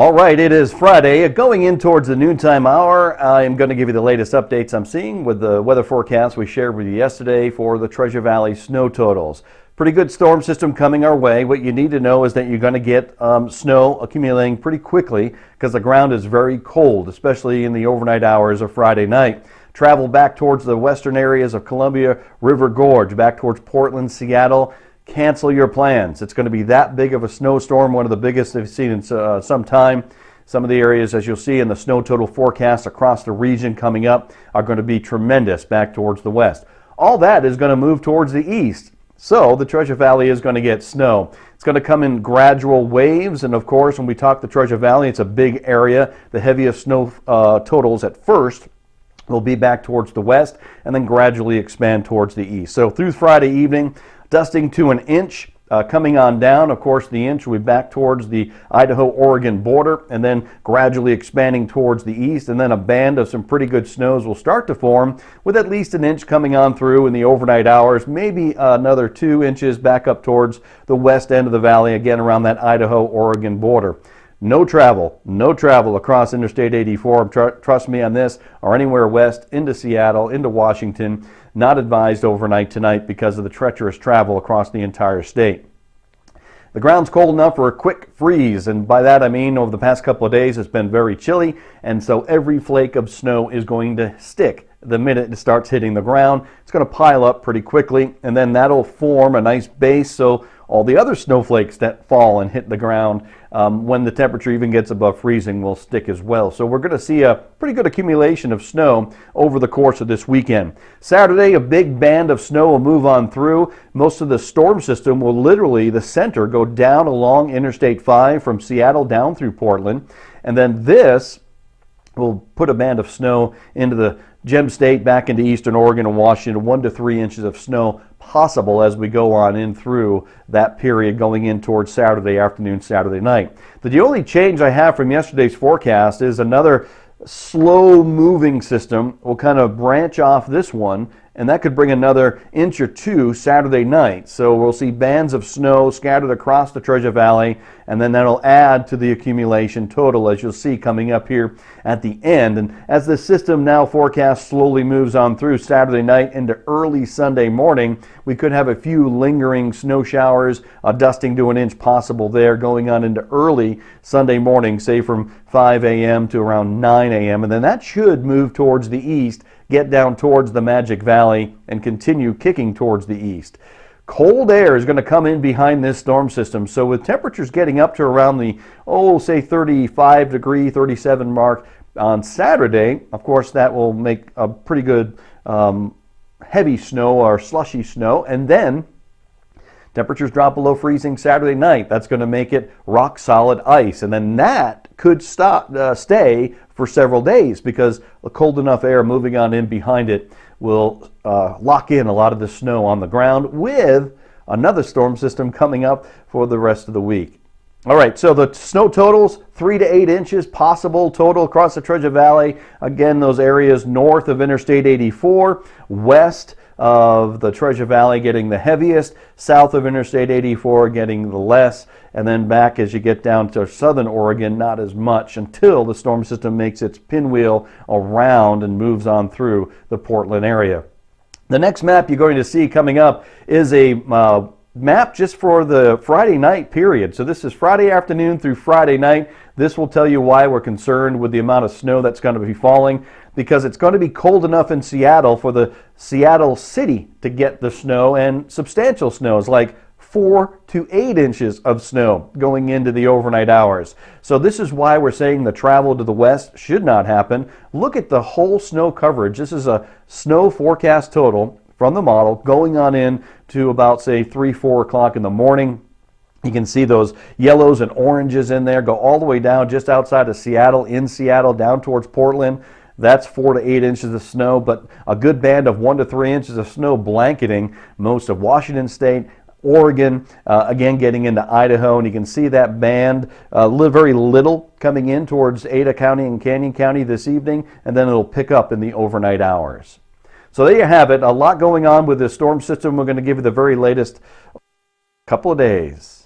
All right, it is Friday. Going in towards the noontime hour, I am going to give you the latest updates I'm seeing with the weather forecast we shared with you yesterday for the Treasure Valley snow totals. Pretty good storm system coming our way. What you need to know is that you're going to get snow accumulating pretty quickly because the ground is very cold, especially in the overnight hours of Friday night. Travel back towards the western areas of Columbia River Gorge, back towards Portland, Seattle. Cancel your plans. It's going to be that big of a snowstorm, one of the biggest they've seen in some time. Some of the areas, as you'll see in the snow total forecast across the region coming up, are going to be tremendous back towards the west. All that is going to move towards the east. So the Treasure Valley is going to get snow. It's going to come in gradual waves, and of course, when we talk the Treasure Valley, it's a big area. The heaviest snow totals at first will be back towards the west and then gradually expand towards the east. So through Friday evening, dusting to an inch, coming on down. Of course, the inch will be back towards the Idaho-Oregon border and then gradually expanding towards the east. And then a band of some pretty good snows will start to form with at least an inch coming on through in the overnight hours, maybe another 2 inches back up towards the west end of the valley, again around that Idaho-Oregon border. No travel across Interstate 84, trust me on this, or anywhere west into Seattle, into Washington. Not advised overnight tonight because of the treacherous travel across the entire state. The ground's cold enough for a quick freeze, and by that I mean over the past couple of days it's been very chilly, and so every flake of snow is going to stick. The minute it starts hitting the ground, it's going to pile up pretty quickly, and then that'll form a nice base so all the other snowflakes that fall and hit the ground when the temperature even gets above freezing will stick as well. So we're going to see a pretty good accumulation of snow over the course of this weekend. Saturday, a big band of snow will move on through. Most of the storm system will literally, the center, go down along Interstate 5 from Seattle down through Portland. And then this will put a band of snow into the Gem State, back into eastern Oregon and Washington. 1 to 3 inches of snow possible as we go on in through that period going in towards Saturday afternoon, Saturday night. The only change I have from yesterday's forecast is another slow moving system will kind of branch off this one, and that could bring another inch or two Saturday night. So we'll see bands of snow scattered across the Treasure Valley, and then that'll add to the accumulation total, as you'll see coming up here at the end. And as the system now forecast slowly moves on through Saturday night into early Sunday morning, we could have a few lingering snow showers, dusting to an inch possible there going on into early Sunday morning, say from 5 a.m. to around 9 a.m. And then that should move towards the east, get down towards the Magic Valley, and continue kicking towards the east. Cold air is going to come in behind this storm system, so with temperatures getting up to around the, say 35 degree, 37 mark on Saturday, of course that will make a pretty good heavy snow or slushy snow, and then temperatures drop below freezing Saturday night. That's going to make it rock solid ice, and then that could stay for several days because the cold enough air moving on in behind it will lock in a lot of the snow on the ground, with another storm system coming up for the rest of the week. All right, so the snow totals, 3 to 8 inches possible total across the Treasure Valley. Again, those areas north of Interstate 84, west of the Treasure Valley getting the heaviest, south of Interstate 84 getting the less, and then back as you get down to southern Oregon, not as much until the storm system makes its pinwheel around and moves on through the Portland area. The next map you're going to see coming up is a map just for the Friday night period. So this is Friday afternoon through Friday night. This will tell you why we're concerned with the amount of snow that's going to be falling, because it's going to be cold enough in Seattle for the Seattle city to get the snow, and substantial snows like 4 to 8 inches of snow going into the overnight hours. So this is why we're saying the travel to the west should not happen. Look at the whole snow coverage. This is a snow forecast total from the model going on in to about, say, 3, 4 o'clock in the morning. You can see those yellows and oranges in there go all the way down just outside of Seattle, in Seattle, down towards Portland. That's 4 to 8 inches of snow, but a good band of 1 to 3 inches of snow blanketing most of Washington State, Oregon, again getting into Idaho, and you can see that band, very little coming in towards Ada County and Canyon County this evening, and then it'll pick up in the overnight hours. So there you have it, a lot going on with this storm system. We're going to give you the very latest couple of days.